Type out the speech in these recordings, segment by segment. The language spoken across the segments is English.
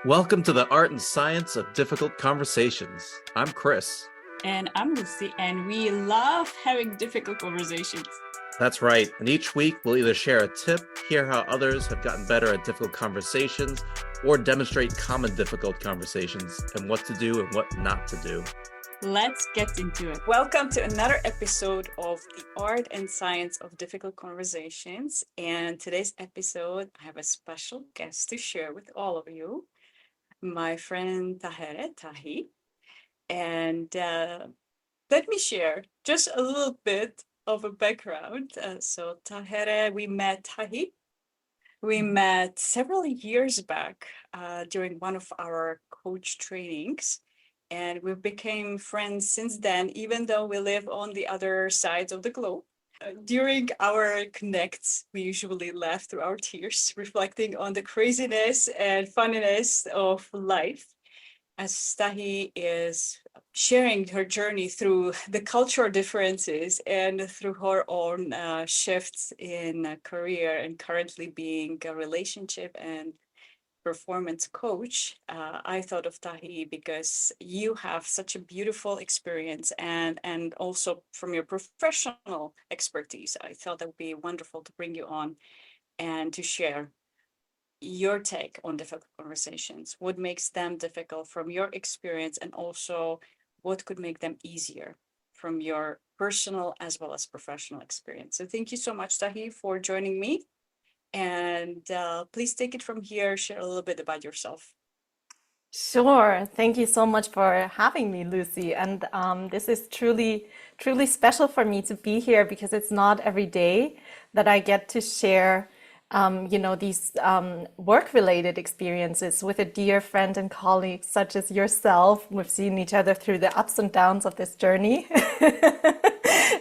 Welcome to the Art and Science of Difficult Conversations. I'm Chris. And I'm Lucie, and we love having difficult conversations. That's right. And each week we'll either share a tip, hear how others have gotten better at difficult conversations, or demonstrate common difficult conversations and what to do and what not to do. Let's get into it. Welcome to another episode of the Art and Science of Difficult Conversations. And today's episode, I have a special guest to share with all of you, my friend Tahi. And let me share just a little bit of a background. So Tahi, we met several years back during one of our coach trainings, and we became friends since then, even though we live on the other sides of the globe. During our connects, we usually laugh through our tears, reflecting on the craziness and funniness of life, as Tahi is sharing her journey through the cultural differences and through her own shifts in career, and currently being a relationship and performance coach. I thought of Tahi because you have such a beautiful experience, and also from your professional expertise, I thought that would be wonderful to bring you on and to share your take on difficult conversations, what makes them difficult from your experience, and also what could make them easier from your personal as well as professional experience. So thank you so much, Tahi, for joining me. And please take it from here, share a little bit about yourself. Sure. Thank you so much for having me, Lucie. And this is truly, truly special for me to be here because it's not every day that I get to share, these work-related experiences with a dear friend and colleague such as yourself. We've seen each other through the ups and downs of this journey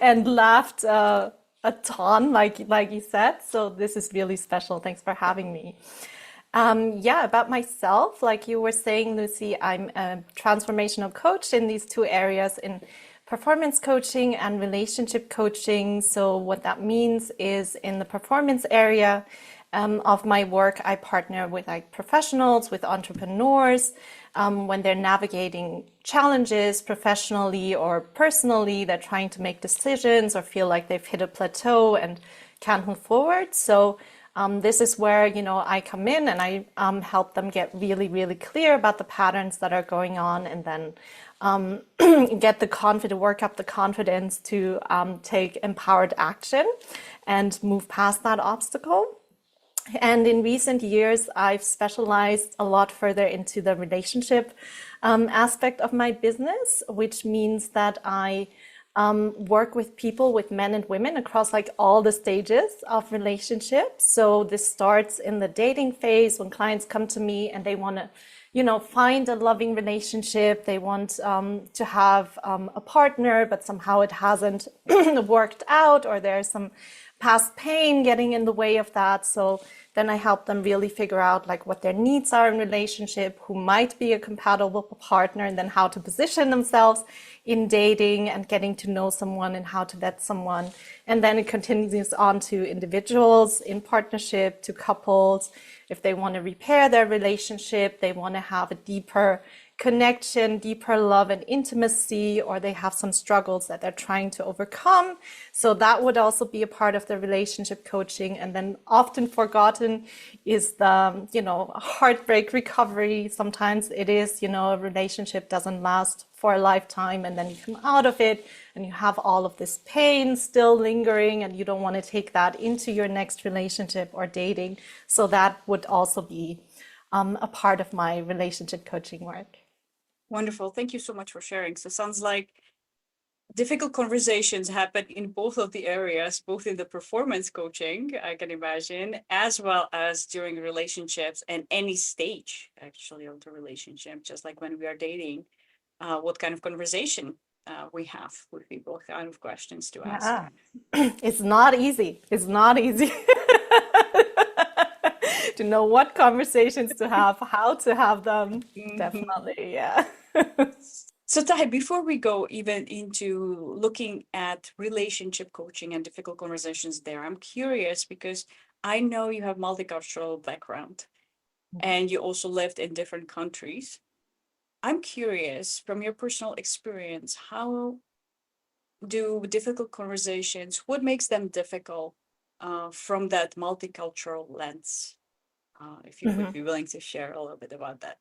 and laughed a ton, like you said. So this is really special. Thanks for having me. About myself, like you were saying, Lucie, I'm a transformational coach in these two areas, in performance coaching and relationship coaching. So what that means is, in the performance area of my work, I partner with professionals, with entrepreneurs, when they're navigating challenges professionally or personally. They're trying to make decisions or feel like they've hit a plateau and can't move forward. So this is where, I come in and I help them get really, really clear about the patterns that are going on, and then work up the confidence to take empowered action and move past that obstacle. And in recent years, I've specialized a lot further into the relationship aspect of my business, which means that I work with people, with men and women, across all the stages of relationships. So this starts in the dating phase, when clients come to me and they want to, find a loving relationship. They want to have a partner, but somehow it hasn't worked out, or there's some past pain getting in the way of that. So then I help them really figure out what their needs are in relationship, who might be a compatible partner, and then how to position themselves in dating and getting to know someone, and how to vet someone. And then it continues on to individuals in partnership, to couples. If they want to repair their relationship, they want to have a deeper connection, deeper love and intimacy, or they have some struggles that they're trying to overcome. So that would also be a part of the relationship coaching. And then often forgotten is the, heartbreak recovery. Sometimes it is, a relationship doesn't last for a lifetime, and then you come out of it and you have all of this pain still lingering, and you don't want to take that into your next relationship or dating. So that would also be a part of my relationship coaching work. Wonderful. Thank you so much for sharing. So sounds like difficult conversations happen in both of the areas, both in the performance coaching, I can imagine, as well as during relationships and any stage actually of the relationship, just like when we are dating, what kind of conversation we have would be both kind of questions to ask. Yeah. It's not easy. It's not easy to know what conversations to have, how to have them. Definitely, yeah. So Tahi, before we go even into looking at relationship coaching and difficult conversations there, I'm curious because I know you have multicultural background. and you also lived in different countries. I'm curious, from your personal experience, how do difficult conversations, what makes them difficult from that multicultural lens? If you would be willing to share a little bit about that.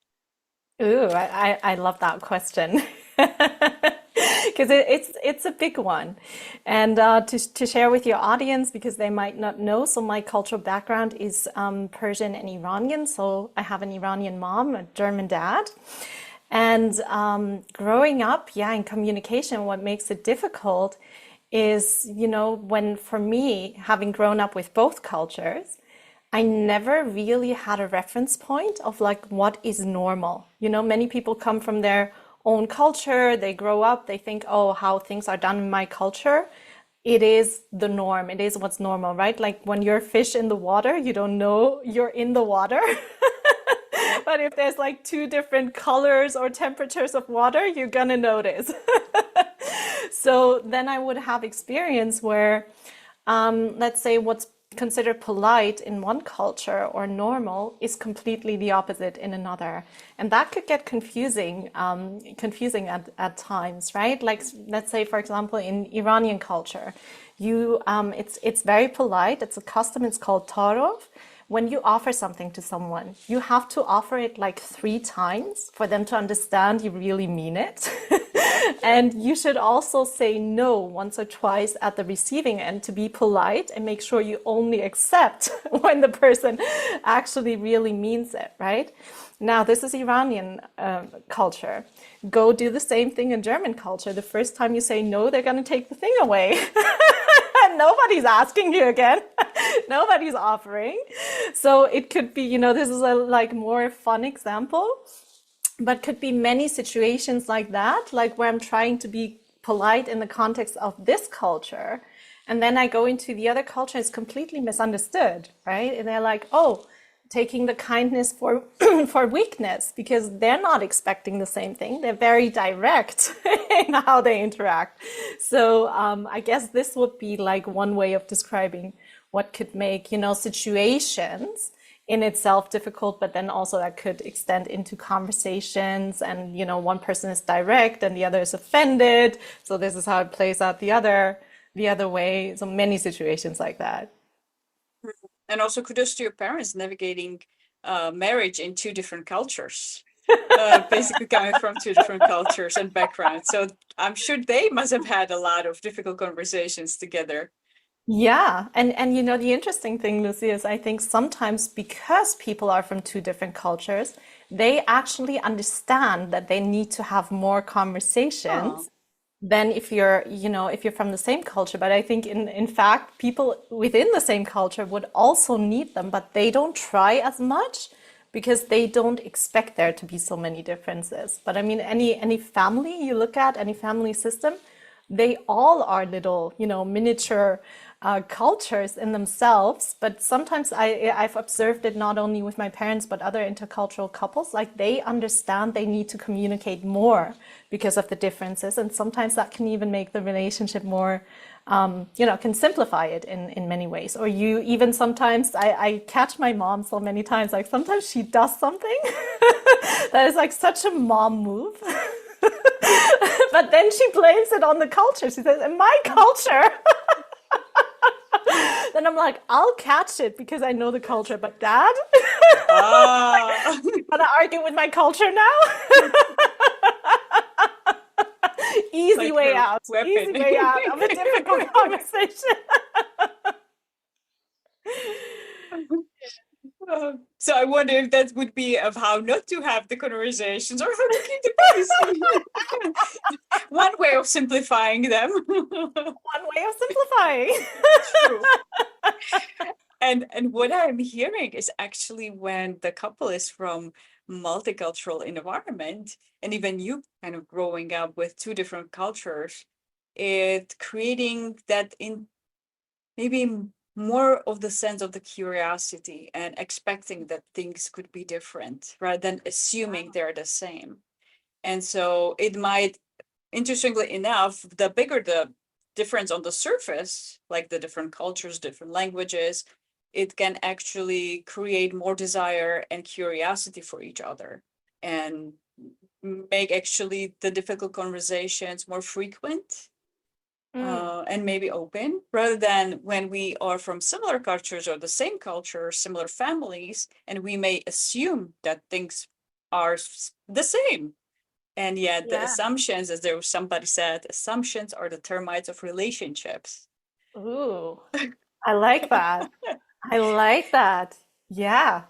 Ooh, I love that question because it's a big one, and to share with your audience because they might not know. So my cultural background is Persian and Iranian. So I have an Iranian mom, a German dad, and growing up, yeah, in communication, what makes it difficult is, when for me, having grown up with both cultures, I never really had a reference point of like what is normal. Many people come from their own culture, they grow up, they think, oh, how things are done in my culture. It is the norm. It is what's normal, right? Like when you're a fish in the water, you don't know you're in the water. But if there's like two different colors or temperatures of water, you're gonna notice. So then I would have experience where, let's say what's considered polite in one culture or normal is completely the opposite in another, and that could get confusing at times, right? Like let's say for example in Iranian culture, it's very polite. It's a custom. It's called tarov. When you offer something to someone, you have to offer it like 3 times for them to understand you really mean it. And you should also say no once or twice at the receiving end to be polite and make sure you only accept when the person actually really means it, right? Now, this is Iranian culture. Go do the same thing in German culture. The first time you say no, they're going to take the thing away. Nobody's asking you again. Nobody's offering. So it could be, this is a like more fun example, but could be many situations like that, like where I'm trying to be polite in the context of this culture. And then I go into the other culture, it's completely misunderstood, right? And they're like, oh, taking the kindness for for weakness, because they're not expecting the same thing. They're very direct in how they interact. So I guess this would be like one way of describing what could make, situations in itself difficult, but then also that could extend into conversations, and one person is direct and the other is offended. So this is how it plays out the other way. So many situations like that. And also kudos to your parents navigating marriage in 2 different cultures, basically coming from 2 different cultures and backgrounds. So I'm sure they must have had a lot of difficult conversations together. Yeah. And the interesting thing, Lucie, is I think sometimes because people are from 2 different cultures, they actually understand that they need to have more conversations than if you're from the same culture. But I think in fact, people within the same culture would also need them, but they don't try as much because they don't expect there to be so many differences. But I mean, any family you look at, any family system, they all are little, miniature cultures in themselves. But sometimes I've observed it not only with my parents, but other intercultural couples, like they understand they need to communicate more because of the differences. And sometimes that can even make the relationship more, can simplify it in many ways. Or you even sometimes, I catch my mom so many times, like sometimes she does something that is like such a mom move. But then she blames it on the culture. She says, in my culture. Then I'm like, I'll catch it because I know the culture. But Dad, you want to argue with my culture now? Easy way out. Easy way out of a difficult conversation. So I wonder if that would be of how not to have the conversations or how to keep the peace. One way of simplifying them. One way of simplifying. True. And what I'm hearing is actually when the couple is from multicultural environment, and even you kind of growing up with 2 different cultures, it creating that in maybe more of the sense of the curiosity and expecting that things could be different rather than assuming they're the same. And so it might, interestingly enough, the bigger the difference on the surface, like the different cultures, different languages, it can actually create more desire and curiosity for each other, and make actually the difficult conversations more frequent, and maybe open, rather than when we are from similar cultures or the same culture, similar families, and we may assume that things are the same. And yet the Yeah. assumptions, as there was somebody said, assumptions are the termites of relationships. Ooh, I like that. I like that. Yeah,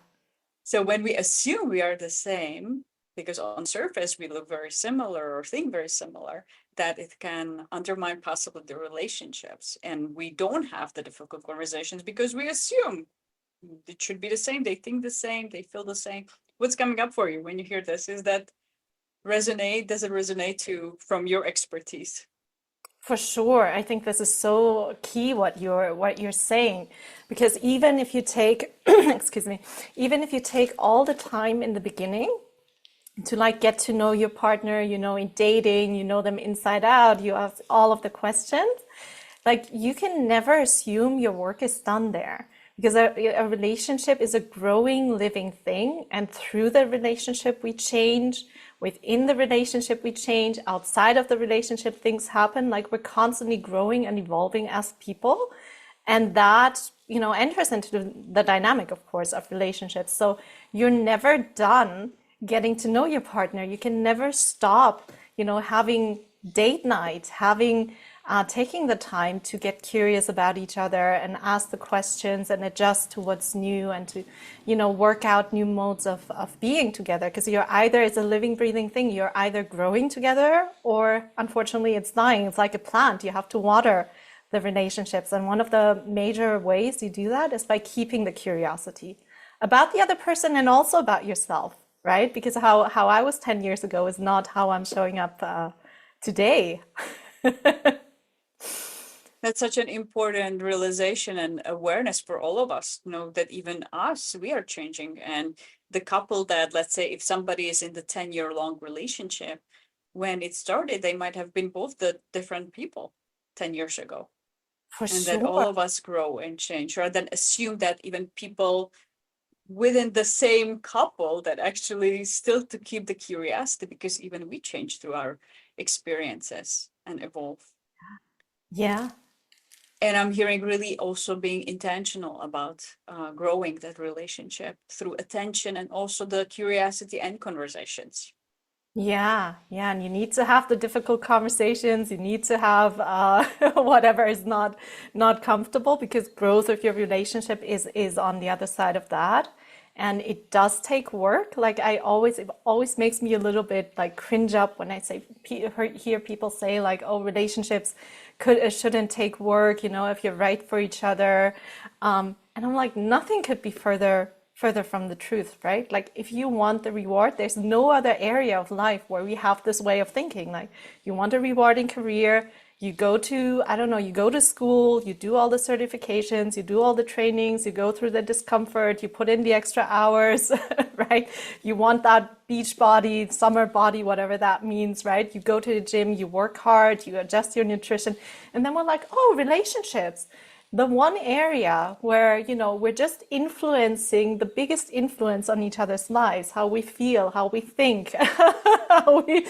So when we assume we are the same, because on surface we look very similar or think very similar, that it can undermine possibly the relationships. And we don't have the difficult conversations because we assume it should be the same. They think the same, they feel the same. What's coming up for you when you hear this? Is that resonate? Does it resonate to from your expertise? for sure. I think this is so key what you're saying, because even if you take, excuse me, even if you take all the time in the beginning to like get to know your partner, in dating, you know them inside out, you ask all of the questions, like you can never assume your work is done there, because a relationship is a growing living thing, and through the relationship we change, within the relationship we change, outside of the relationship things happen, like we're constantly growing and evolving as people, and that enters into the dynamic, of course, of relationships. So you're never done getting to know your partner. You can never stop having date night, having taking the time to get curious about each other and ask the questions and adjust to what's new, and to work out new modes of being together, because it's a living, breathing thing. You're either growing together, or unfortunately it's dying. It's like a plant. You have to water the relationships, and one of the major ways you do that is by keeping the curiosity about the other person and also about yourself, right? Because how I was 10 years ago is not how I'm showing up today. That's such an important realization and awareness for all of us, that even us, we are changing. And the couple that, let's say, if somebody is in the 10-year-long relationship, when it started, they might have been both the different people 10 years ago. For And that all sure. of us grow and change, rather than assume that even people within the same couple, that actually still to keep the curiosity, because even we change through our experiences and evolve. Yeah. And I'm hearing really also being intentional about growing that relationship through attention, and also the curiosity and conversations. Yeah, yeah, and you need to have the difficult conversations. You need to have whatever is not comfortable, because growth of your relationship is on the other side of that, and it does take work. Like it always makes me a little bit like cringe up when I hear people say like, oh, relationships shouldn't take work, if you're right for each other, and I'm like, nothing could be further from the truth, right? Like if you want the reward, there's no other area of life where we have this way of thinking. Like you want a rewarding career, you go to, I don't know, you go to school, you do all the certifications, you do all the trainings, you go through the discomfort, you put in the extra hours, right? You want that beach body, summer body, whatever that means, right? You go to the gym, you work hard, you adjust your nutrition, and then we're like, oh, relationships, the one area where we're just influencing, the biggest influence on each other's lives, how we feel, how we think, how we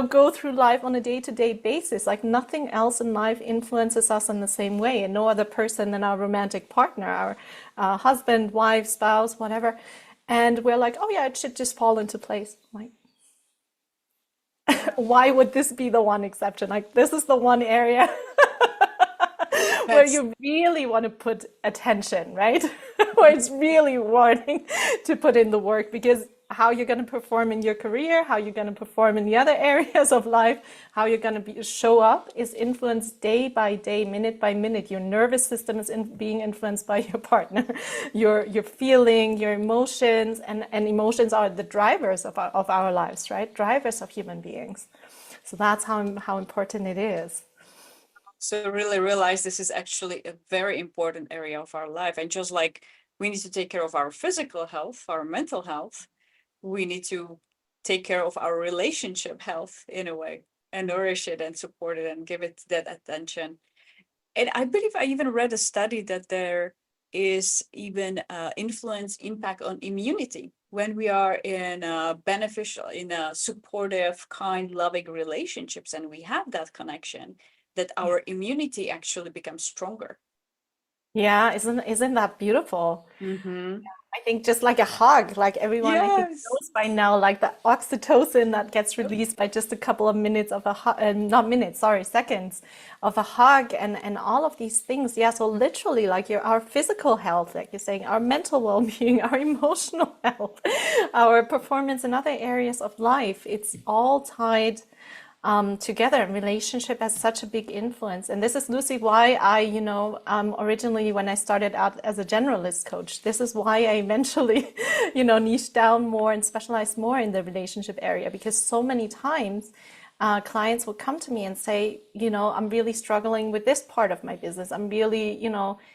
go through life on a day-to-day basis. Like nothing else in life influences us in the same way, and no other person than our romantic partner, our husband, wife, spouse, whatever. And we're like, oh yeah, it should just fall into place. Like, why would this be the one exception? Like this is the one area where That's you really want to put attention, right? Where it's really wanting to put in the work, because how you're going to perform in your career, how you're going to perform in the other areas of life, how you're going to show up is influenced day by day, minute by minute. Your nervous system is being influenced by your partner, your feeling, your emotions, and emotions are the drivers of our lives, right? Drivers of human beings. So that's how important it is. so really realize this is actually a very important area of our life. And just like we need to take care of our physical health, our mental health, we need to take care of our relationship health in a way, and nourish it and support it and give it that attention. And I believe I even read a study that there is even impact on immunity. When we are in a beneficial, in a supportive, kind, loving relationships, and we have that connection, that our immunity actually becomes stronger. Yeah, isn't that beautiful? Mm-hmm. I think just like a hug, like everyone I think Yes. knows by now, like the oxytocin that gets released by just a couple of minutes of a hug, not minutes, sorry, seconds of a hug, and all of these things. Yeah, so literally, like our physical health, like you're saying, our mental well-being, our emotional health, our performance in other areas of life, it's all tied together. Relationship has such a big influence, and this is, Lucie, why I originally, when I started out as a generalist coach, this is why I eventually niched down more and specialized more in the relationship area, because so many times clients will come to me and say, I'm really struggling with this part of my business. I'm really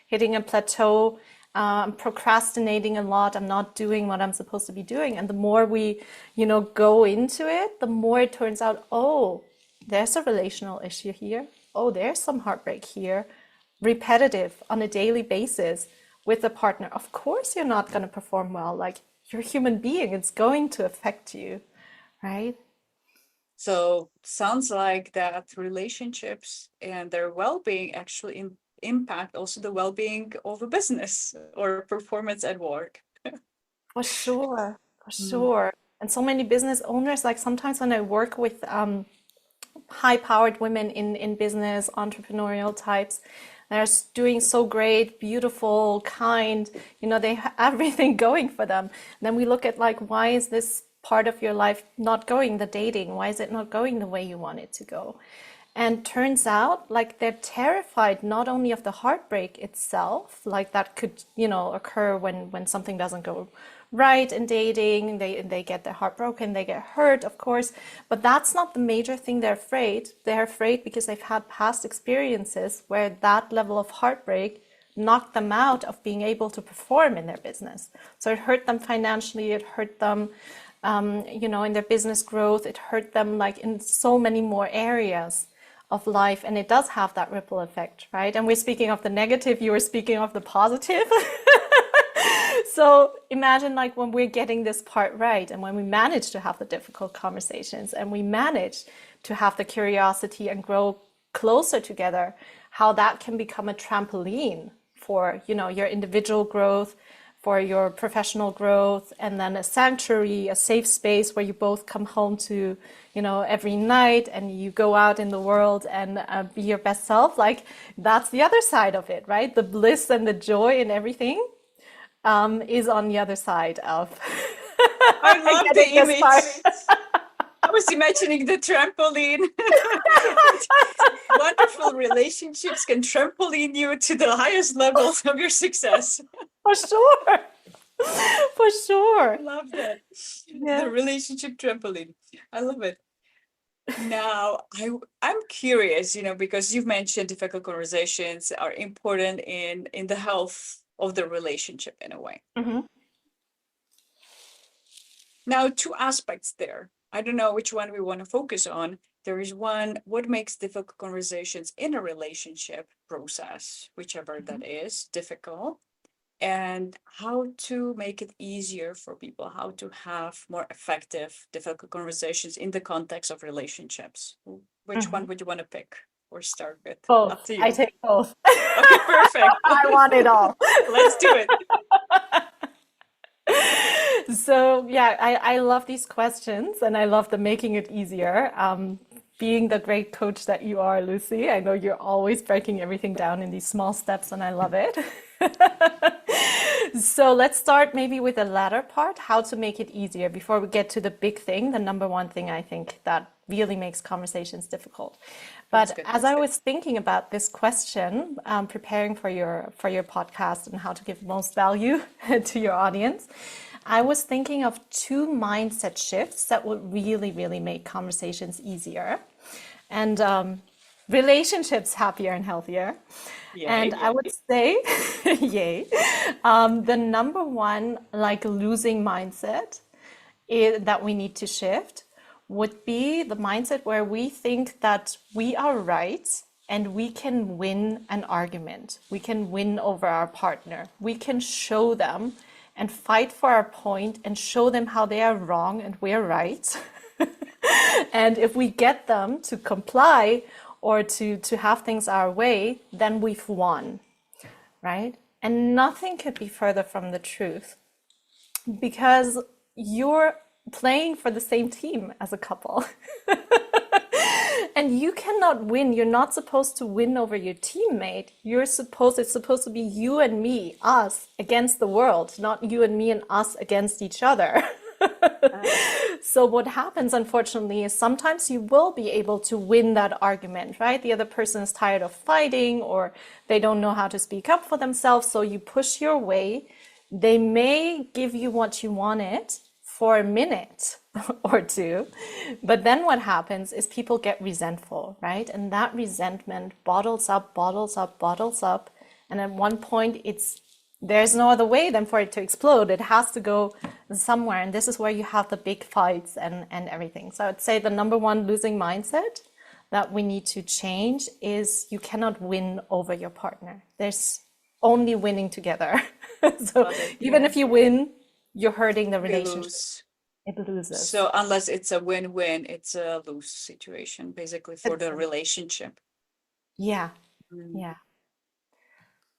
hitting a plateau. I'm procrastinating a lot. I'm not doing what I'm supposed to be doing. And the more we, go into it, the more it turns out, oh, there's a relational issue here. Oh, there's some heartbreak here. Repetitive on a daily basis with a partner. Of course, you're not going to perform well. Like, you're a human being. It's going to affect you, right? So sounds like that relationships and their well-being actually impact also the well-being of a business or performance at work. For sure, for Mm. sure. And so many business owners, like sometimes when I work with high-powered women in business, entrepreneurial types, they're doing so great, beautiful, kind, they have everything going for them. And then we look at like, why is this part of your life not going, the dating? Why is it not going the way you want it to go? And turns out, like, they're terrified not only of the heartbreak itself, like that could, occur when something doesn't go right in dating, they get their heart broken, they get hurt, of course, but that's not the major thing they're afraid. They're afraid because they've had past experiences where that level of heartbreak knocked them out of being able to perform in their business. So it hurt them financially, it hurt them, in their business growth, it hurt them like in so many more areas of life, and it does have that ripple effect, right? And we're speaking of the negative, you were speaking of the positive. So imagine like when we're getting this part right, and when we manage to have the difficult conversations, and we manage to have the curiosity and grow closer together, how that can become a trampoline for, your individual growth, for your professional growth, and then a sanctuary, a safe space where you both come home to, every night, and you go out in the world and be your best self. Like, that's the other side of it, right? The bliss and the joy and everything is on the other side of I love the getting this image. part. I was imagining the trampoline. Wonderful relationships can trampoline you to the highest levels of your success. For sure. For sure. I love that. Yeah. The relationship trampoline. I love it. Now, I'm curious, because you've mentioned difficult conversations are important in the health of the relationship in a way. Mm-hmm. Now, two aspects there. I don't know which one we want to focus on. There is one, what makes difficult conversations in a relationship process, whichever that is, difficult, and how to make it easier for people, how to have more effective, difficult conversations in the context of relationships. Which one would you want to pick or start with? Both. Up to I you. take both. Okay, perfect. I want it all. Let's do it. So yeah, I love these questions, and I love the making it easier. Being the great coach that you are, Lucie, I know you're always breaking everything down in these small steps, and I love it. So let's start maybe with the latter part, how to make it easier before we get to the big thing, the number one thing I think that really makes conversations difficult. But as I was thinking about this question, preparing for your podcast and how to give most value to your audience, I was thinking of two mindset shifts that would really, really make conversations easier and relationships happier and healthier. Yay. And I would say, yay, the number one, like, losing mindset that we need to shift would be the mindset where we think that we are right and we can win an argument. We can win over our partner. We can show them and fight for our point and show them how they are wrong and we're right. And if we get them to comply or to have things our way, then we've won, right? And nothing could be further from the truth, because you're playing for the same team as a couple. And you cannot win. You're not supposed to win over your teammate. It's supposed to be you and me, us against the world, not you and me and us against each other. So what happens, unfortunately, is sometimes you will be able to win that argument, right? The other person is tired of fighting, or they don't know how to speak up for themselves. So you push your way. They may give you what you wanted for a minute or two, but then what happens is people get resentful, right? And that resentment bottles up, bottles up, bottles up. And at one point there's no other way than for it to explode. It has to go somewhere. And this is where you have the big fights and everything. So I'd say the number one losing mindset that we need to change is you cannot win over your partner. There's only winning together. So even if you win, you're hurting the relationship. It loses. So unless it's a win-win, it's a lose situation, basically, for the relationship. Yeah. Yeah.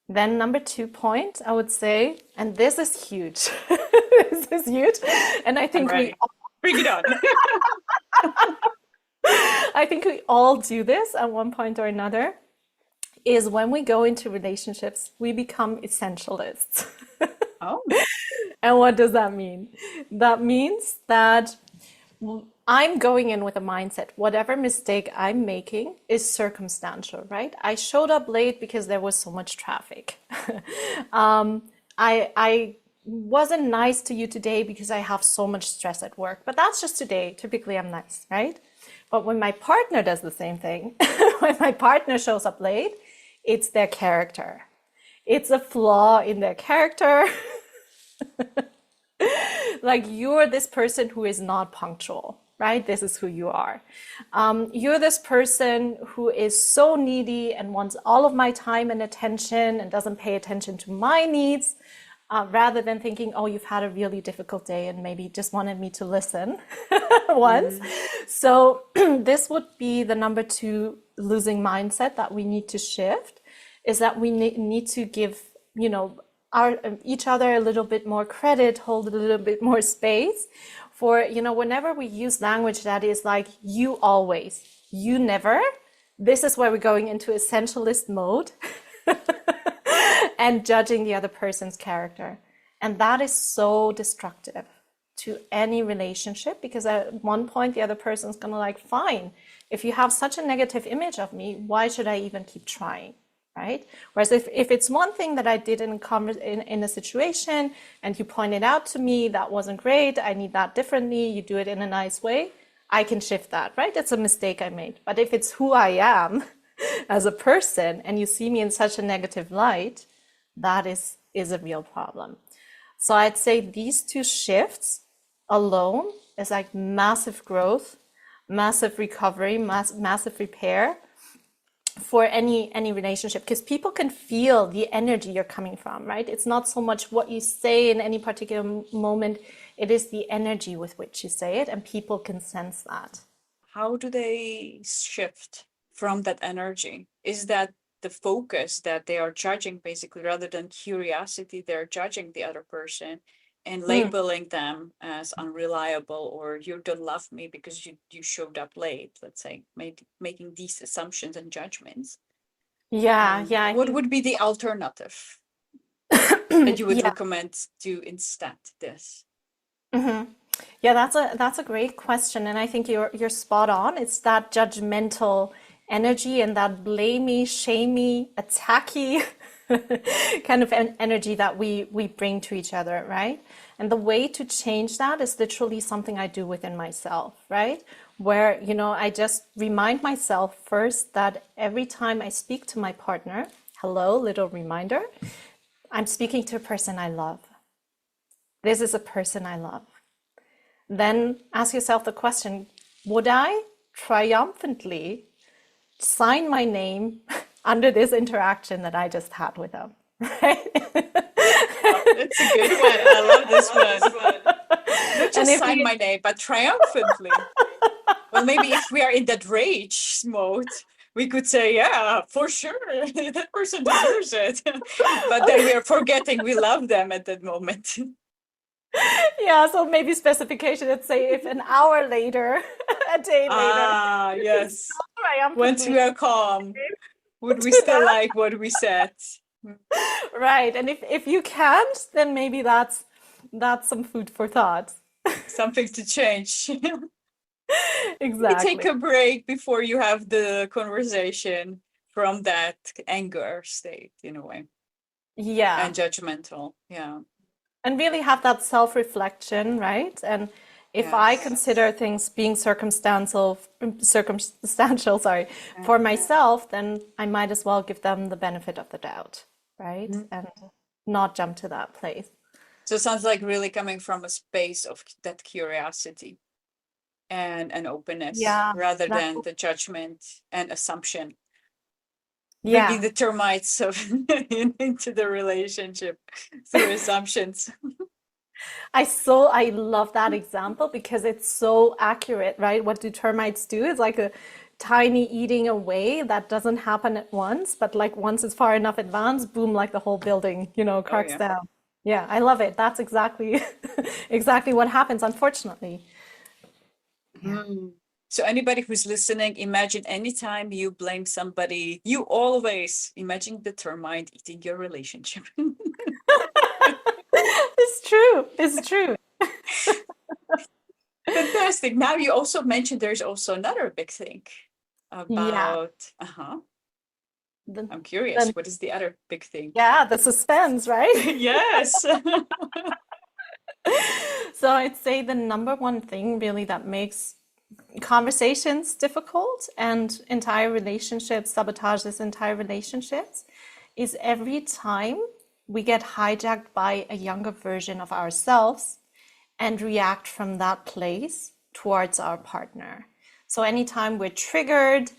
Then number 2 point, I would say, and this is huge. This is huge. And I think bring it on. I think we all do this at one point or another, is when we go into relationships, we become essentialists. Oh. And what does that mean? That means that I'm going in with a mindset, whatever mistake I'm making is circumstantial, right? I showed up late because there was so much traffic. I wasn't nice to you today because I have so much stress at work, but that's just today. Typically I'm nice, right? But when my partner does the same thing, when my partner shows up late, it's their character. It's a flaw in their character. Like, you're this person who is not punctual, right? This is who you are. You're this person who is so needy and wants all of my time and attention and doesn't pay attention to my needs, rather than thinking, oh, you've had a really difficult day and maybe just wanted me to listen once. So this would be the number 2 losing mindset that we need to shift, is that we need to give, each other a little bit more credit, hold a little bit more space for, whenever we use language that is like, you always, you never, this is where we're going into essentialist mode and judging the other person's character. And that is so destructive to any relationship, because at one point the other person's gonna like, fine, if you have such a negative image of me, why should I even keep trying? Right? Whereas if it's one thing that I did in a situation and you pointed out to me that wasn't great, I need that differently, you do it in a nice way, I can shift that, right? It's a mistake I made. But if it's who I am as a person and you see me in such a negative light, that is a real problem. So I'd say these 2 shifts alone is like massive growth, massive recovery, massive repair for any relationship, because people can feel the energy you're coming from, right? It's not so much what you say in any particular moment, it is the energy with which you say it, and people can sense that. How do they shift from that energy? Is that the focus that they are judging, basically, rather than curiosity, they're judging the other person and labeling them as unreliable, or you don't love me because you showed up late, let's say, making these assumptions and judgments? Yeah. What would be the alternative that you would recommend to instead this? Yeah, that's a great question, and I think you're spot on. It's that judgmental energy and that blamey, shamey, attacky kind of energy that we bring to each other, right? And the way to change that is literally something I do within myself, right? Where, I just remind myself first that every time I speak to my partner, hello, little reminder, I'm speaking to a person I love. This is a person I love. Then ask yourself the question, would I triumphantly sign my name under this interaction that I just had with them. Right? That's a good one. I love this one. Not And just if sign you, my name, but triumphantly. Well, maybe if we are in that rage mode, we could say, yeah, for sure, that person deserves it. But then we are forgetting we love them at that moment. yeah, so maybe specification, let's say if an hour later, a day later, Ah, yes. Once triumphantly we are calm, would we do still that. like what we said? Right. And if you can't, then maybe that's some food for thought. Something to change. Maybe take Exactly. a break before you have the conversation from that anger state in a way Yeah. and judgmental. Yeah. And really have that self-reflection, right? And if I Yes. consider things being circumstantial, sorry, for myself, then I might as well give them the benefit of the doubt, right? And not jump to that place. So it sounds like really coming from a space of that curiosity and an openness Yeah. rather That, than the judgment and assumption. Bringing yeah. the termites of into the relationship through assumptions. I love that example because it's so accurate, right? What do termites do? It's like a tiny eating away that doesn't happen at once, but like once it's far enough advanced, boom, like the whole building, Oh cracks yeah. down. Yeah, I love it. That's exactly exactly what happens, unfortunately. Yeah. So anybody who's listening, imagine anytime you blame somebody, you always imagine the termite eating your relationship. It's true. It's true. Fantastic. Now you also mentioned there's also another big thing Yeah. about, Then, I'm curious, then what is the other big thing? yeah, the suspense, right? Yes. So I'd say the number one thing really that makes conversations difficult and entire relationships, sabotages entire relationships, is every time we get hijacked by a younger version of ourselves and react from that place towards our partner. So anytime we're triggered,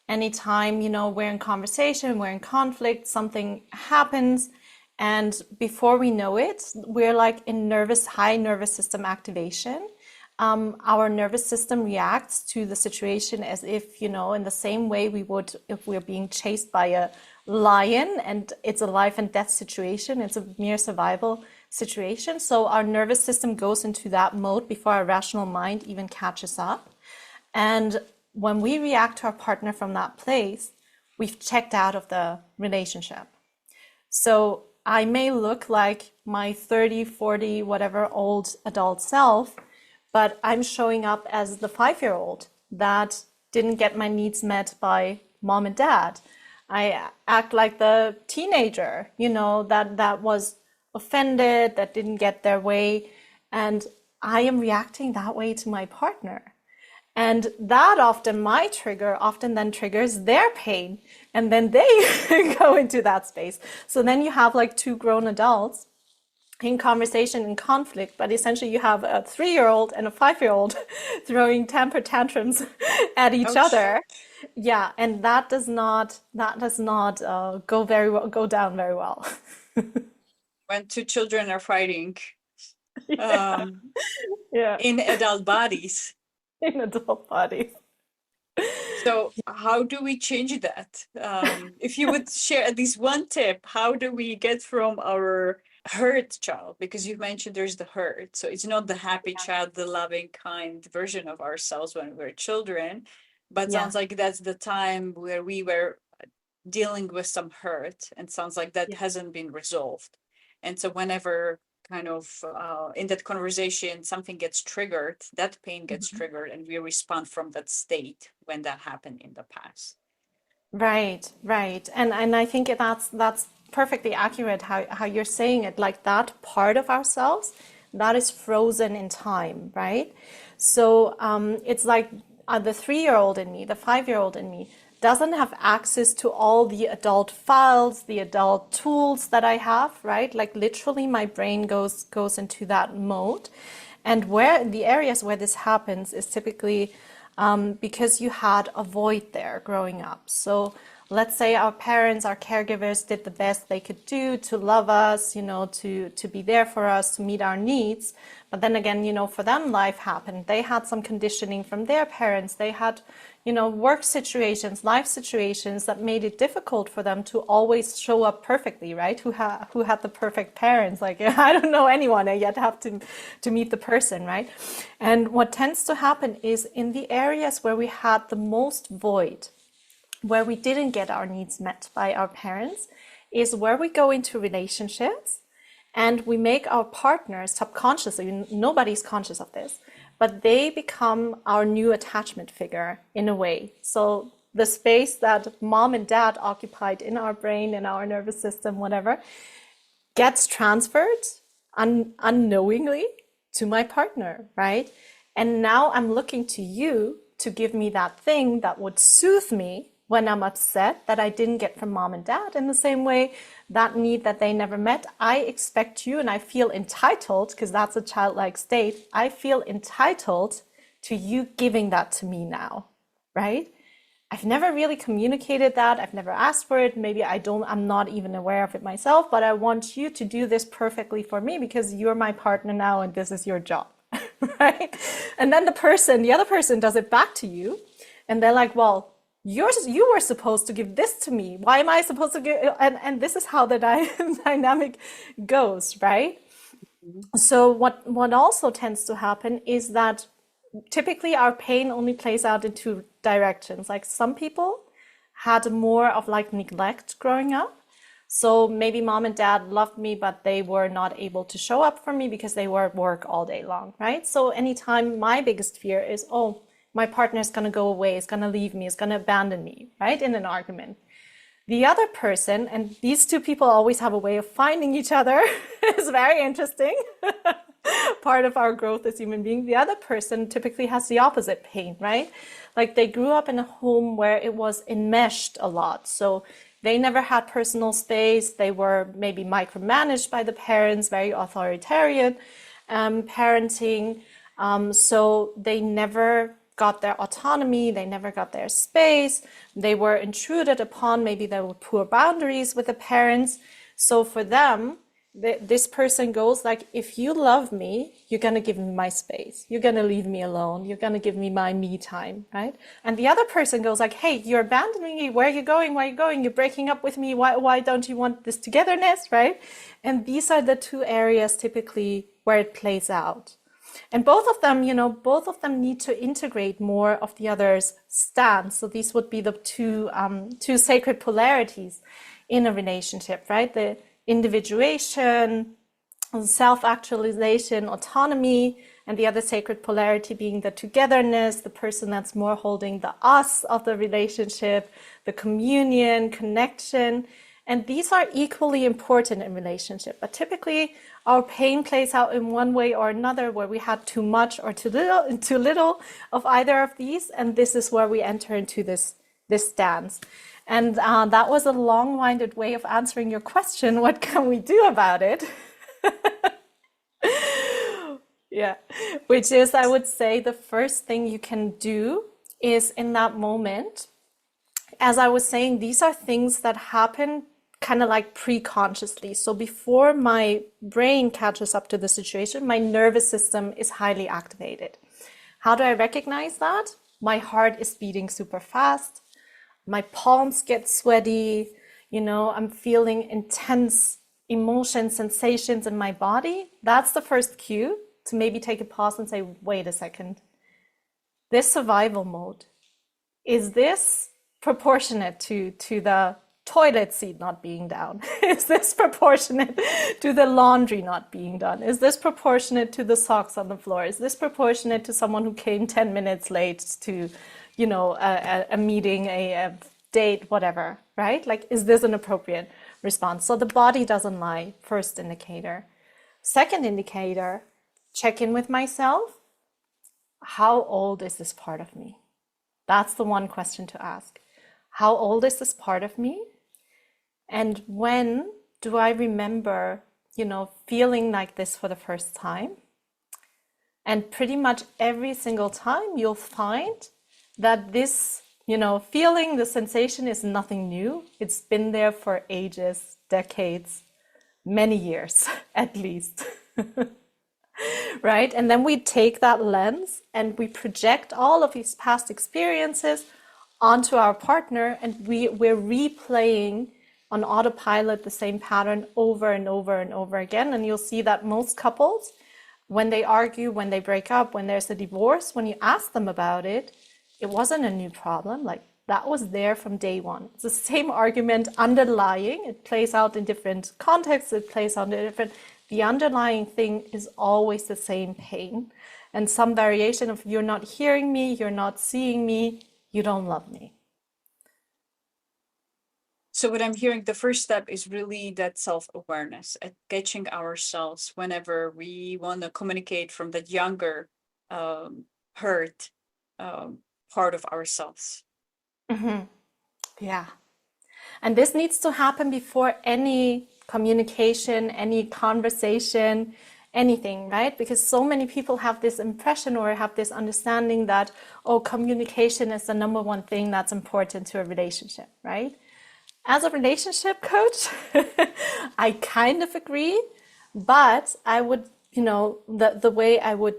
anytime, we're in conversation, we're in conflict, something happens, and before we know it, we're like in high nervous system activation. Our nervous system reacts to the situation as if, in the same way we would if we're being chased by a lion and it's a life and death situation, it's a mere survival situation. So our nervous system goes into that mode before our rational mind even catches up. And when we react to our partner from that place, we've checked out of the relationship. So I may look like my 30, 40, whatever old adult self, but I'm showing up as the 5-year-old that didn't get my needs met by mom and dad. I act like the teenager, that was offended, that didn't get their way. And I am reacting that way to my partner. And that my trigger often then triggers their pain. And then they go into that space. So then you have like two grown adults in conversation and conflict, but essentially you have a 3-year-old and a 5-year-old throwing temper tantrums at each other. Yeah, and that does not go down very well. When two children are fighting Yeah. Yeah. in adult bodies. In adult bodies. So how do we change that? If you would share at least one tip, how do we get from our hurt child? Because you mentioned there's the hurt. So it's not the happy child, the loving, kind version of ourselves when we're children, but Yeah. sounds like that's the time where we were dealing with some hurt, and sounds like that hasn't been resolved. And so whenever kind of in that conversation something gets triggered, that pain gets triggered, and we respond from that state when that happened in the past. Right. And I think that's perfectly accurate how you're saying it, like that part of ourselves that is frozen in time, right? So it's like the 3-year-old in me, the 5-year-old in me doesn't have access to all the adult files, the adult tools that I have, right? Like literally my brain goes into that mode. And where the areas where this happens is typically because you had a void there growing up. So let's say our parents, our caregivers did the best they could do to love us, to be there for us, to meet our needs. But then again, for them, life happened. They had some conditioning from their parents. They had, work situations, life situations that made it difficult for them to always show up perfectly, right? Who had the perfect parents? Like, I don't know anyone. I yet have to meet the person, right? And what tends to happen is in the areas where we had the most void, where we didn't get our needs met by our parents, is where we go into relationships and we make our partners subconsciously, nobody's conscious of this, but they become our new attachment figure in a way. So the space that mom and dad occupied in our brain, in our nervous system, whatever, gets transferred unknowingly to my partner, right? And now I'm looking to you to give me that thing that would soothe me when I'm upset that I didn't get from mom and dad. In the same way, that need that they never met, I expect you, and I feel entitled, because that's a childlike state, I feel entitled to you giving that to me now, right? I've never really communicated that. I've never asked for it. Maybe I'm not even aware of it myself, but I want you to do this perfectly for me because you're my partner now and this is your job, right? And then the other person does it back to you and they're like, well, you were supposed to give this to me. Why am I supposed to give? And this is how the dynamic goes, right? So what also tends to happen is that typically our pain only plays out in two directions. Like some people had more of like neglect growing up. So maybe mom and dad loved me, but they were not able to show up for me because they were at work all day long, right? So anytime my biggest fear is, oh, my partner is going to go away, is going to leave me, is going to abandon me, right? In an argument. The other person, and these two people always have a way of finding each other, is very interesting. Part of our growth as human beings. The other person typically has the opposite pain, right? Like they grew up in a home where it was enmeshed a lot. So they never had personal space. They were maybe micromanaged by the parents, very authoritarian parenting. So they never got their autonomy, they never got their space, they were intruded upon, maybe there were poor boundaries with the parents. So for them, this person goes like, if you love me, you're going to give me my space, you're going to leave me alone, you're going to give me my me time, right? And the other person goes like, hey, you're abandoning me, where are you going, why are you going, you're breaking up with me, why don't you want this togetherness, right? And these are the two areas typically where it plays out. And both of them need to integrate more of the other's stance. So these would be the two sacred polarities in a relationship, right? The individuation, self-actualization, autonomy, and the other sacred polarity being the togetherness, the person that's more holding the us of the relationship, the communion, connection. And these are equally important in relationship, but typically our pain plays out in one way or another, where we had too much or too little of either of these, and this is where we enter into this dance. And that was a long-winded way of answering your question. What can we do about it? Yeah, which is, I would say, the first thing you can do is in that moment, as I was saying, these are things that happen kind of like pre-consciously. So before my brain catches up to the situation, my nervous system is highly activated. How do I recognize that? My heart is beating super fast. My palms get sweaty. I'm feeling intense emotions, sensations in my body. That's the first cue to maybe take a pause and say, wait a second. This survival mode, is this proportionate to the toilet seat not being down? Is this proportionate to the laundry not being done? Is this proportionate to the socks on the floor? Is this proportionate to someone who came 10 minutes late to, a meeting, a date, whatever, right? Like, is this an appropriate response? So the body doesn't lie, first indicator. Second indicator, check in with myself. How old is this part of me? That's the one question to ask. How old is this part of me? And when do I remember, feeling like this for the first time? And pretty much every single time you'll find that this, feeling, the sensation is nothing new. It's been there for ages, decades, many years at least. Right? And then we take that lens and we project all of these past experiences onto our partner, and we're replaying on autopilot the same pattern over and over and over again. And you'll see that most couples, when they argue, when they break up, when there's a divorce, when you ask them about it, it wasn't a new problem. Like, that was there from day one. It's the same argument underlying. It plays out in different contexts. It plays out in different. The underlying thing is always the same pain, and some variation of you're not hearing me, you're not seeing me, you don't love me. So what I'm hearing, the first step is really that self-awareness, at catching ourselves whenever we want to communicate from that younger hurt part of ourselves. Yeah. And this needs to happen before any communication, any conversation, anything, right? Because so many people have this impression or have this understanding that, oh, communication is the number one thing that's important to a relationship, right? As a relationship coach, I kind of agree, but I would, the way I would,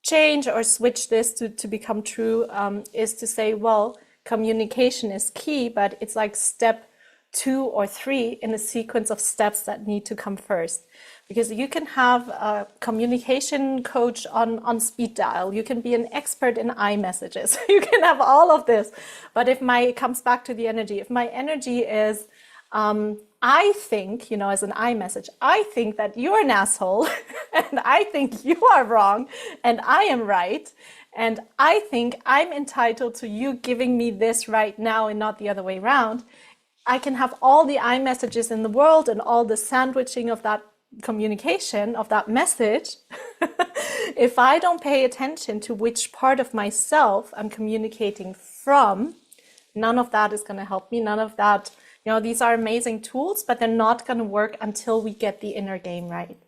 change or switch this to become true is to say, well, communication is key, but it's like step 2 or 3 in a sequence of steps that need to come first. Because you can have a communication coach on speed dial. You can be an expert in iMessages. You can have all of this. But it comes back to the energy. If my energy is, I think, as an iMessage, I think that you're an asshole and I think you are wrong and I am right. And I think I'm entitled to you giving me this right now and not the other way around. I can have all the iMessages in the world and all the sandwiching of that communication, of that message. If I don't pay attention to which part of myself I'm communicating from, none of that is going to help me. None of that, these are amazing tools, but they're not going to work until we get the inner game right.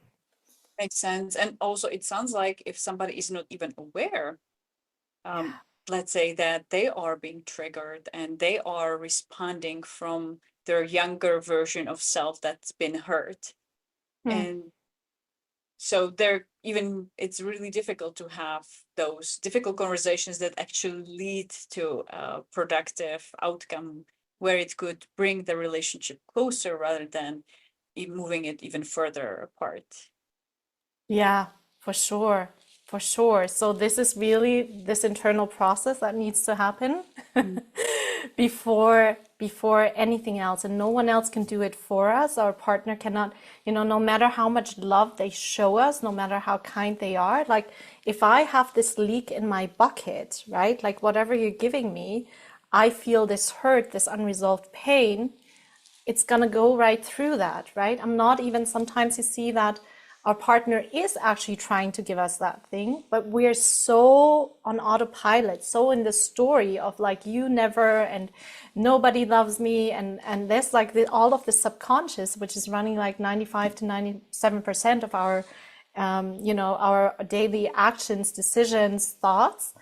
Makes sense. And also it sounds like if somebody is not even aware, let's say that they are being triggered and they are responding from their younger version of self that's been hurt. And so it's really difficult to have those difficult conversations that actually lead to a productive outcome where it could bring the relationship closer rather than moving it even further apart. Yeah, for sure. For sure. So this is really this internal process that needs to happen before anything else. And no one else can do it for us. Our partner cannot, no matter how much love they show us, no matter how kind they are. Like if I have this leak in my bucket, right? Like whatever you're giving me, I feel this hurt, this unresolved pain. It's going to go right through that, right? I'm not even, sometimes you see that our partner is actually trying to give us that thing, but we're so on autopilot, so in the story of like, you never, and nobody loves me. And there's like all of the subconscious, which is running like 95 to 97% of our, our daily actions, decisions, thoughts.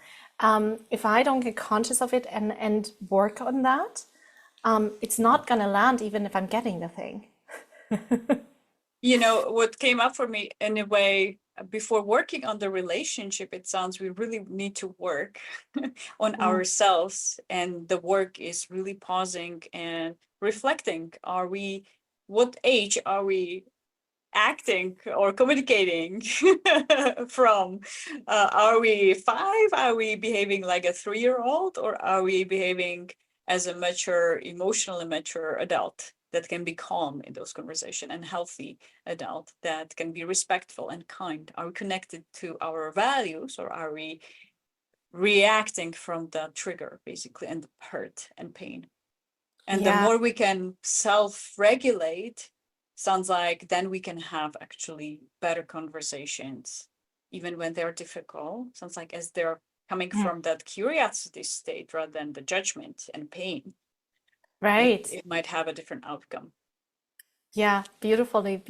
If I don't get conscious of it and work on that, it's not going to land even if I'm getting the thing. What came up for me in a way before working on the relationship, it sounds we really need to work on ourselves. And the work is really pausing and reflecting. What age are we acting or communicating from? Are we 5? Are we behaving like a 3-year-old? Or are we behaving as a mature, emotionally mature adult that can be calm in those conversations and healthy adult that can be respectful and kind? Are we connected to our values, or are we reacting from the trigger basically and the hurt and pain? And the more we can self-regulate, sounds like then we can have actually better conversations, even when they're difficult. Sounds like as they're coming from that curiosity state rather than the judgment and pain. Right. It might have a different outcome. Yeah, beautifully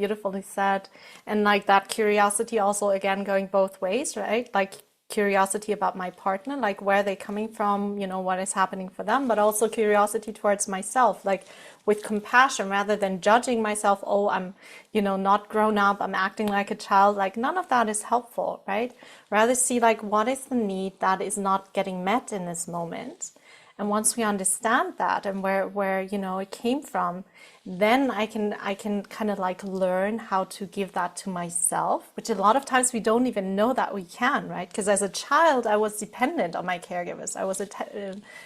said. And like that curiosity also, again, going both ways, right? Like curiosity about my partner, like where they're coming from, what is happening for them, but also curiosity towards myself, like with compassion rather than judging myself. Oh, I'm, not grown up, I'm acting like a child. Like none of that is helpful, right? Rather see like what is the need that is not getting met in this moment. And once we understand that and where it came from, then I can kind of like learn how to give that to myself, which a lot of times we don't even know that we can, right? Because as a child, I was dependent on my caregivers. I was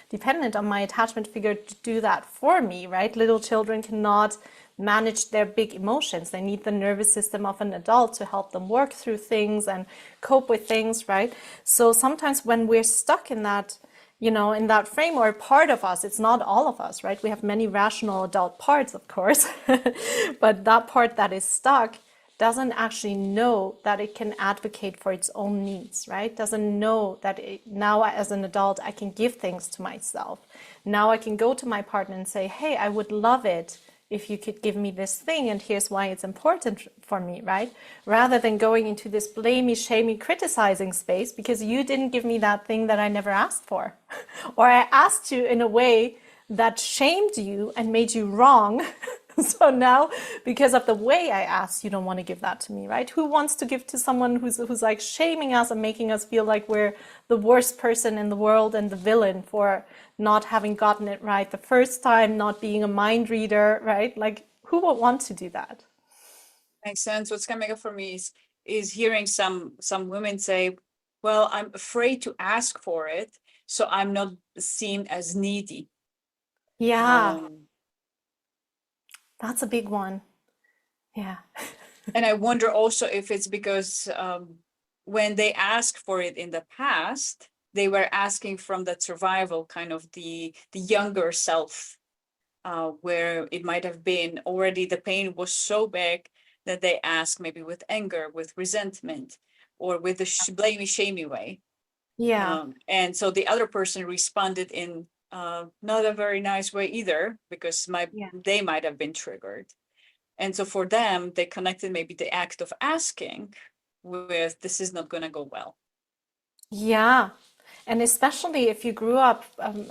dependent on my attachment figure to do that for me, right? Little children cannot manage their big emotions. They need the nervous system of an adult to help them work through things and cope with things, right? So sometimes when we're stuck in that, in that frame, or part of us, it's not all of us, right? We have many rational adult parts, of course, but that part that is stuck doesn't actually know that it can advocate for its own needs, right? Doesn't know that now as an adult, I can give things to myself. Now I can go to my partner and say, hey, I would love it if you could give me this thing, and here's why it's important for me, right? Rather than going into this blamey, shamey, criticizing space because you didn't give me that thing that I never asked for. Or I asked you in a way that shamed you and made you wrong. So now, because of the way I asked, you don't want to give that to me, right? Who wants to give to someone who's like shaming us and making us feel like we're the worst person in the world and the villain for not having gotten it right the first time, not being a mind reader, right? Like, who would want to do that? Makes sense. What's coming up for me is hearing some women say, well, I'm afraid to ask for it, so I'm not seen as needy. Yeah. That's a big one. Yeah. And I wonder also if it's because when they asked for it in the past, they were asking from that survival kind of the younger self, where it might have been already the pain was so big that they ask maybe with anger, with resentment, or with the blamey, shamey way. Yeah. And so the other person responded in not a very nice way either, because they might have been triggered. And so for them, they connected maybe the act of asking with, this is not going to go well. Yeah. And especially if you grew up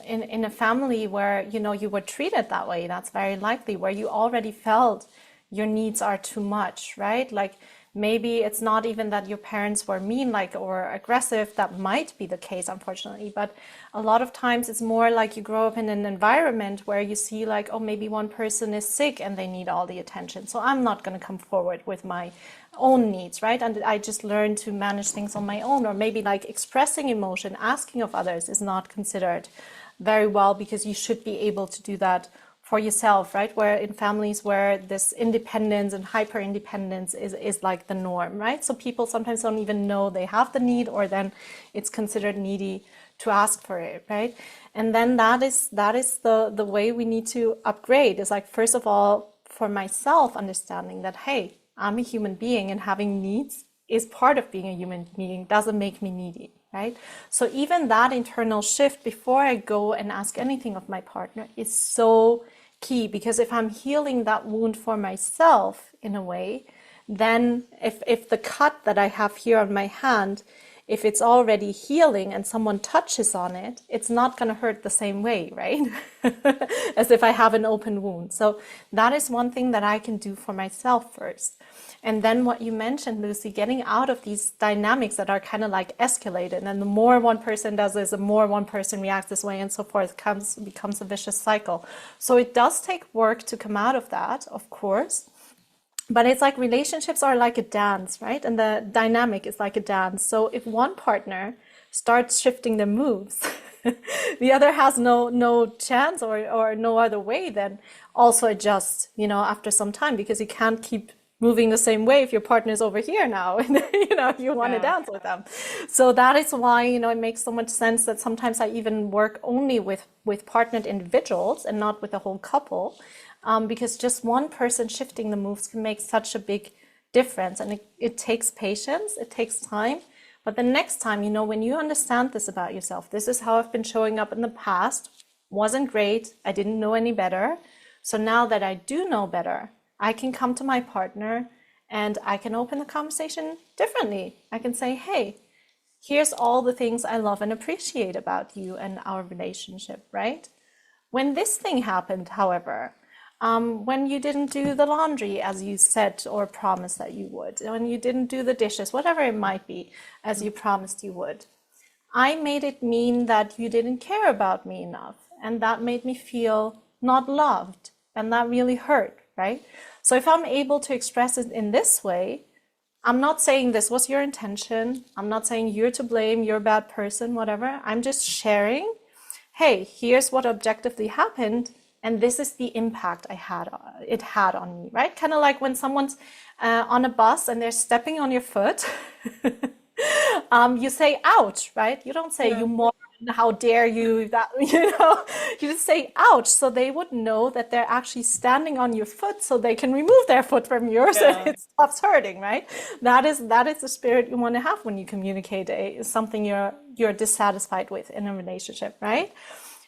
in a family where, you were treated that way, that's very likely, where you already felt your needs are too much, right? Like maybe it's not even that your parents were mean, like, or aggressive. That might be the case, unfortunately. But a lot of times it's more like you grow up in an environment where you see like, oh, maybe one person is sick and they need all the attention. So I'm not going to come forward with my own needs, right? And I just learn to manage things on my own. Or maybe like expressing emotion, asking of others is not considered very well, because you should be able to do that for yourself, right? Where in families where this independence and hyper independence is like the norm, right? So people sometimes don't even know they have the need, or then it's considered needy to ask for it, right? And then that is the way we need to upgrade, is like, first of all, for myself, understanding that, hey, I'm a human being, and having needs is part of being a human being, doesn't make me needy, right? So even that internal shift before I go and ask anything of my partner is so key, because if I'm healing that wound for myself in a way, then if the cut that I have here on my hand, if it's already healing and someone touches on it, it's not going to hurt the same way, right? As if I have an open wound. So that is one thing that I can do for myself first. And then what you mentioned, Lucie, getting out of these dynamics that are kind of like escalated. And the more one person does this, the more one person reacts this way, and so forth, becomes a vicious cycle. So it does take work to come out of that, of course. But it's like relationships are like a dance, right? And the dynamic is like a dance. So if one partner starts shifting the moves, the other has no chance or no other way then also adjust, after some time, because you can't keep moving the same way if your partner is over here now and you want to dance with them. So that is why, it makes so much sense that sometimes I even work only with partnered individuals and not with a whole couple. Because just one person shifting the moves can make such a big difference. And it takes patience, it takes time. But the next time, when you understand this about yourself, this is how I've been showing up in the past, wasn't great, I didn't know any better. So now that I do know better, I can come to my partner and I can open the conversation differently. I can say, hey, Here's all the things I love and appreciate about you and our relationship, right? When this thing happened, however, when you didn't do the laundry as you said or promised that you would, when you didn't do the dishes, whatever it might be, as you promised you would, I made it mean that you didn't care about me enough. And that made me feel not loved. And that really hurt, right? So if I'm able to express it in this way, I'm not saying this was your intention. I'm not saying you're to blame, you're a bad person, whatever. I'm just sharing, hey, here's what objectively happened, and this is the impact it had on me, right? Kind of like when someone's on a bus and they're stepping on your foot, you say ouch, right? You don't say you moron, how dare you, that, you just say ouch, so they would know that they're actually standing on your foot so they can remove their foot from yours and it stops hurting, right? That is the spirit you want to have when you communicate something you're dissatisfied with in a relationship, right?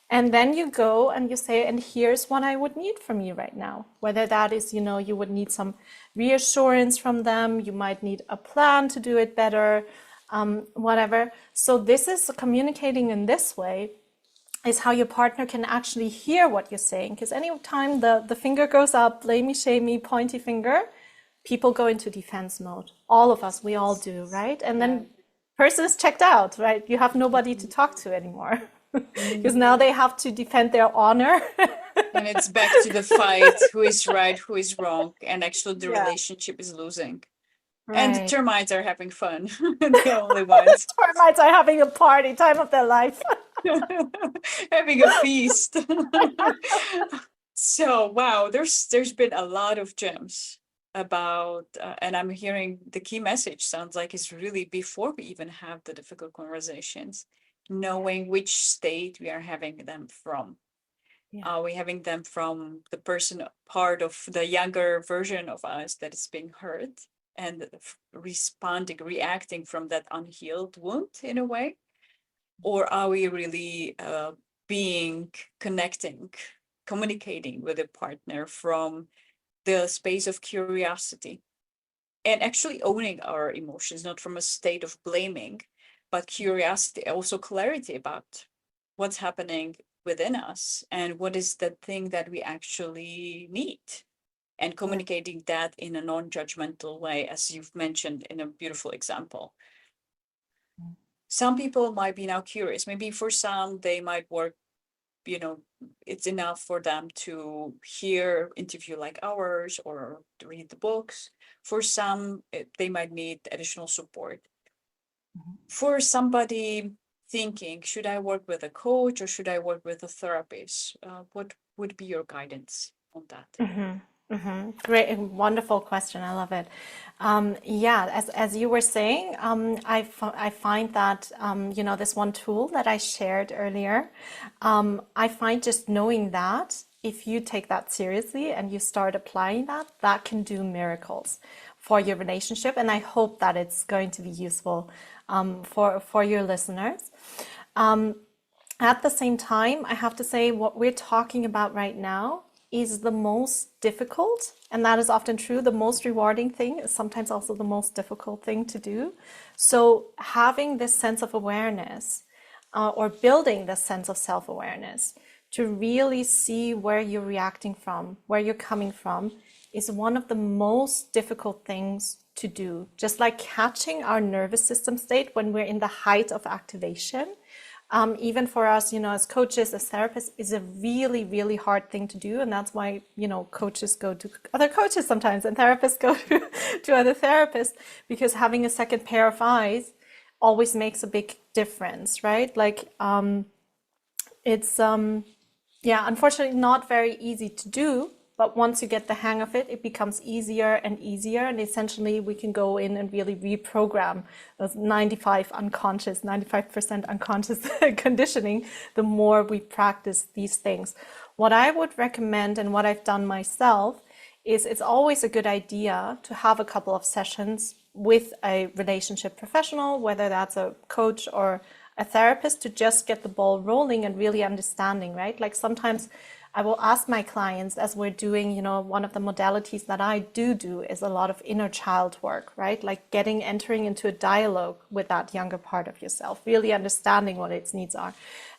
And then you go and you say, and here's what I would need from you right now. Whether that is, you would need some reassurance from them, you might need a plan to do it better, whatever. So this is communicating in this way is how your partner can actually hear what you're saying. Because anytime the finger goes up, blamey, shamey, pointy finger, people go into defense mode. All of us, we all do, right? And then person is checked out, right? You have nobody to talk to anymore. Because now they have to defend their honor. And it's back to the fight, who is right, who is wrong, and actually the relationship is losing. Right. And the termites are having fun. The only ones. Termites are having a party, time of their life. Having a feast. So wow, there's been a lot of gems about, and I'm hearing the key message sounds like it's really before we even have the difficult conversations, knowing which state we are having them from. Are we having them from the person part of the younger version of us that is being hurt and reacting from that unhealed wound in a way? Or are we really communicating with a partner from the space of curiosity and actually owning our emotions, not from a state of blaming, but curiosity, also clarity about what's happening within us and what is the thing that we actually need, and communicating that in a non-judgmental way, as you've mentioned in a beautiful example. Some people might be now curious. Maybe for some, they might work, it's enough for them to hear interview like ours or to read the books. For some, they might need additional support. For somebody thinking, should I work with a coach or should I work with a therapist? What would be your guidance on that? Great, wonderful question. I love it. As you were saying, I find that this one tool that I shared earlier, I find just knowing that if you take that seriously and you start applying that can do miracles for your relationship. And I hope that it's going to be useful for your listeners. At the same time, I have to say what we're talking about right now is the most difficult, and that is often true. The most rewarding thing is sometimes also the most difficult thing to do. So having this sense of awareness or building this sense of self-awareness to really see where you're reacting from, where you're coming from, is one of the most difficult things to do. Just like catching our nervous system state when we're in the height of activation. Even for us, as coaches, as therapists, is a really, really hard thing to do. And that's why, coaches go to other coaches sometimes and therapists go to other therapists, because having a second pair of eyes always makes a big difference, right? Like, it's, unfortunately not very easy to do. But once you get the hang of it, it becomes easier and easier. And essentially, we can go in and really reprogram those 95% unconscious conditioning the more we practice these things. What I would recommend and what I've done myself is it's always a good idea to have a couple of sessions with a relationship professional, whether that's a coach or a therapist, to just get the ball rolling and really understanding, right? Like sometimes I will ask my clients as we're doing, one of the modalities that I do is a lot of inner child work, right? Like entering into a dialogue with that younger part of yourself, really understanding what its needs are.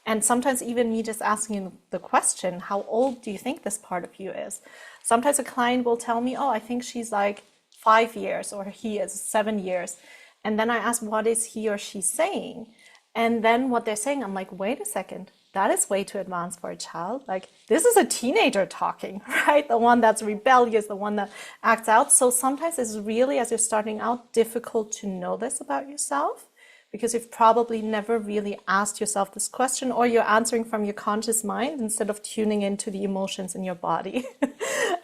And sometimes even me just asking the question, how old do you think this part of you is? Sometimes a client will tell me, oh, I think she's like 5 years, or he is 7 years. And then I ask, what is he or she saying? And then what they're saying, I'm like, wait a second, that is way too advanced for a child. Like, this is a teenager talking, right? The one that's rebellious, the one that acts out. So sometimes it's really, as you're starting out, difficult to know this about yourself, because you've probably never really asked yourself this question, or you're answering from your conscious mind instead of tuning into the emotions in your body.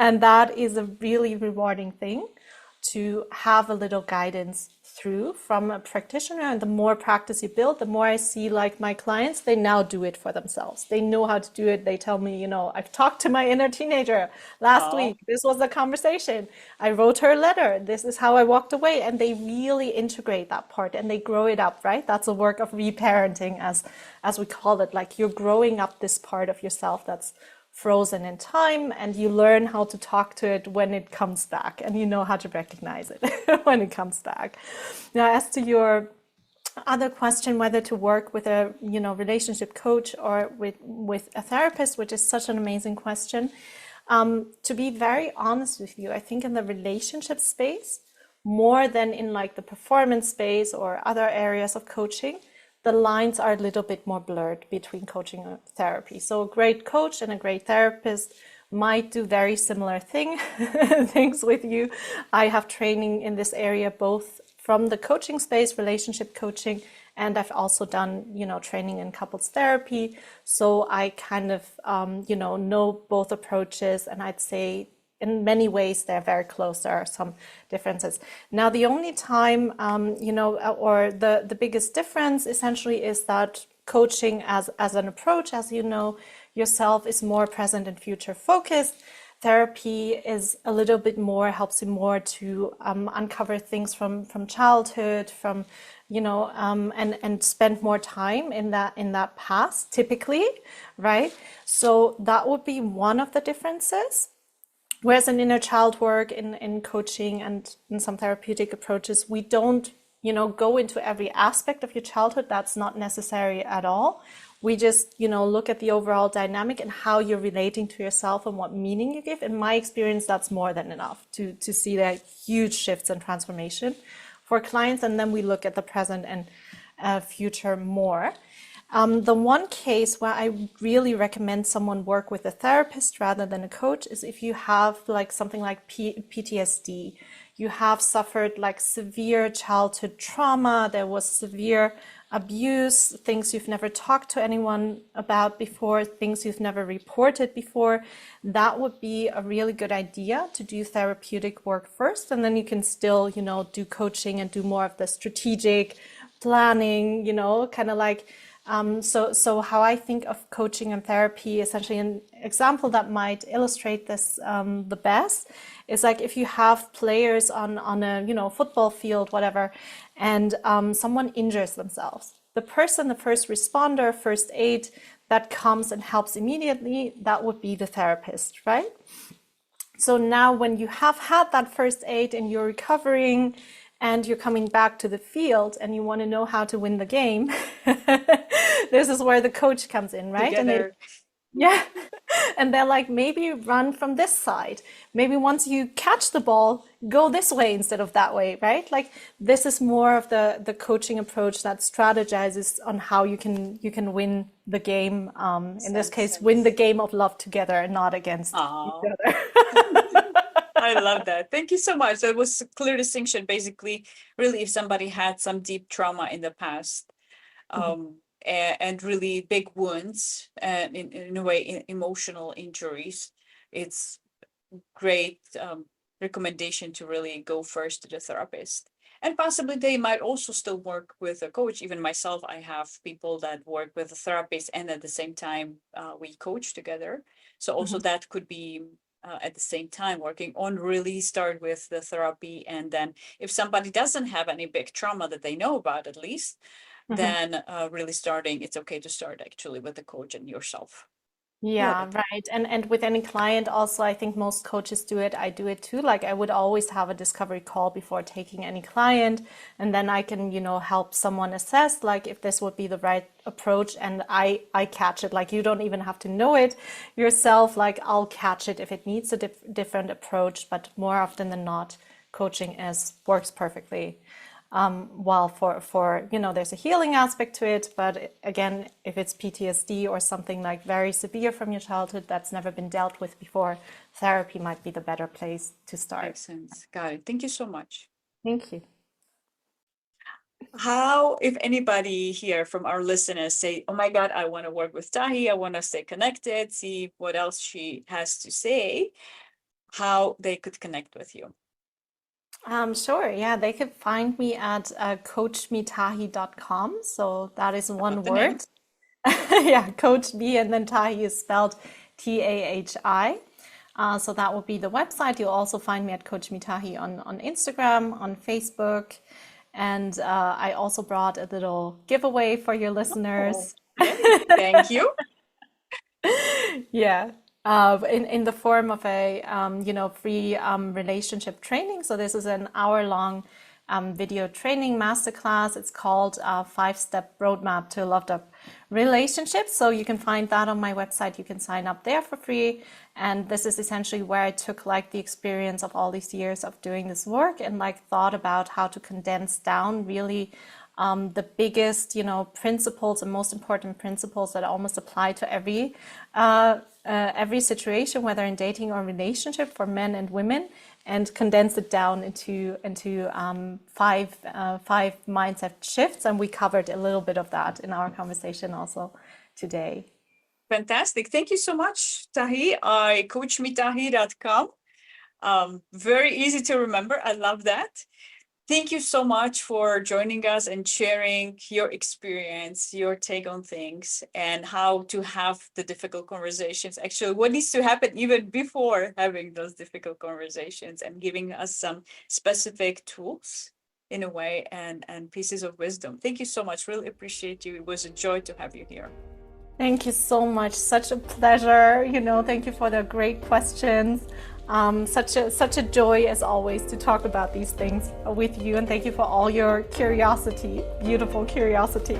And that is a really rewarding thing, to have a little guidance through from a practitioner. And the more practice you build, the more I see, like, my clients, they now do it for themselves. They know how to do it. They tell me, I've talked to my inner teenager last week. This was the conversation. I wrote her a letter. This is how I walked away. And they really integrate that part and they grow it up, right? That's a work of reparenting, as we call it. Like, you're growing up this part of yourself that's frozen in time, and you learn how to talk to it when it comes back, and you know how to recognize it when it comes back. Now, as to your other question, whether to work with a relationship coach or with a therapist, which is such an amazing question, to be very honest with you, I think in the relationship space, more than in like the performance space or other areas of coaching, the lines are a little bit more blurred between coaching and therapy. So a great coach and a great therapist might do very similar things with you. I have training in this area, both from the coaching space, relationship coaching, and I've also done, training in couples therapy. So I kind of, know both approaches, and I'd say in many ways, they're very close. There are some differences. Now, the only time, or the biggest difference essentially is that coaching as an approach, as you know yourself, is more present and future focused. Therapy is a little bit more, helps you more to uncover things from childhood, from, and spend more time in that past, typically, right? So that would be one of the differences. Whereas in inner child work, in coaching and in some therapeutic approaches, we don't, go into every aspect of your childhood. That's not necessary at all. We just, look at the overall dynamic and how you're relating to yourself and what meaning you give. In my experience, that's more than enough to see that huge shifts and transformation for clients. And then we look at the present and future more. The one case where I really recommend someone work with a therapist rather than a coach is if you have like something like PTSD. You have suffered like severe childhood trauma, there was severe abuse, things you've never talked to anyone about before, things you've never reported before. That would be a really good idea to do therapeutic work first, and then you can still, do coaching and do more of the strategic planning, kind of like so how I think of coaching and therapy, essentially an example that might illustrate this the best is like if you have players on a football field, whatever, and someone injures themselves. The person, the first responder, first aid that comes and helps immediately, that would be the therapist, right? So now when you have had that first aid and you're recovering, and you're coming back to the field and you want to know how to win the game, this is where the coach comes in, right? Together. Yeah. And they're like, maybe run from this side. Maybe once you catch the ball, go this way instead of that way, right? Like this is more of the coaching approach that strategizes on how you can win the game. In this case, win the game of love together and not against each other. I love that. Thank you so much. That was a clear distinction. Basically, really, if somebody had some deep trauma in the past, and really big wounds, and in a way, emotional injuries, it's great recommendation to really go first to the therapist. And possibly they might also still work with a coach. Even myself, I have people that work with a therapist, and at the same time, we coach together. So also that could be at the same time working on really start with the therapy. And then if somebody doesn't have any big trauma that they know about, at least, then really starting, it's okay to start actually with the coach and yourself. Yeah, right. And with any client also, I think most coaches do it. I do it too. Like I would always have a discovery call before taking any client, and then I can, help someone assess like if this would be the right approach, and I catch it. Like you don't even have to know it yourself. Like I'll catch it if it needs a different approach, but more often than not, coaching is works perfectly. While for there's a healing aspect to it, but again, if it's PTSD or something like very severe from your childhood that's never been dealt with before, therapy might be the better place to start. Makes sense. Got it. Thank you so much. Thank you. How, if anybody here from our listeners say, oh my God, I want to work with Tahi, I want to stay connected, see what else she has to say, how they could connect with you? Sure. Yeah, they could find me at coachmetahi.com. So that is one the name. word. Yeah, Coach Me, and then Tahi is spelled Tahi. So that will be the website. You'll also find me at Coach Me Tahi on Instagram, on Facebook. And I also brought a little giveaway for your listeners. Oh, thank you. Yeah. In the form of a free relationship training. So this is an hour-long video training masterclass. It's called 5-Step Roadmap to a Loved Up Relationship. So you can find that on my website. You can sign up there for free. And this is essentially where I took like the experience of all these years of doing this work and like thought about how to condense down really the biggest, principles and most important principles that almost apply to every situation, whether in dating or relationship for men and women, and condense it down into five mindset shifts. And we covered a little bit of that in our conversation also today. Fantastic. Thank you so much, Tahi. coachmetahi.com. Very easy to remember. I love that. Thank you so much for joining us and sharing your experience, your take on things, and how to have the difficult conversations. Actually, what needs to happen even before having those difficult conversations, and giving us some specific tools in a way and pieces of wisdom. Thank you so much. Really appreciate you. It was a joy to have you here. Thank you so much. Such a pleasure. Thank you for the great questions. Such a joy as always to talk about these things with you, and thank you for all your curiosity, beautiful curiosity.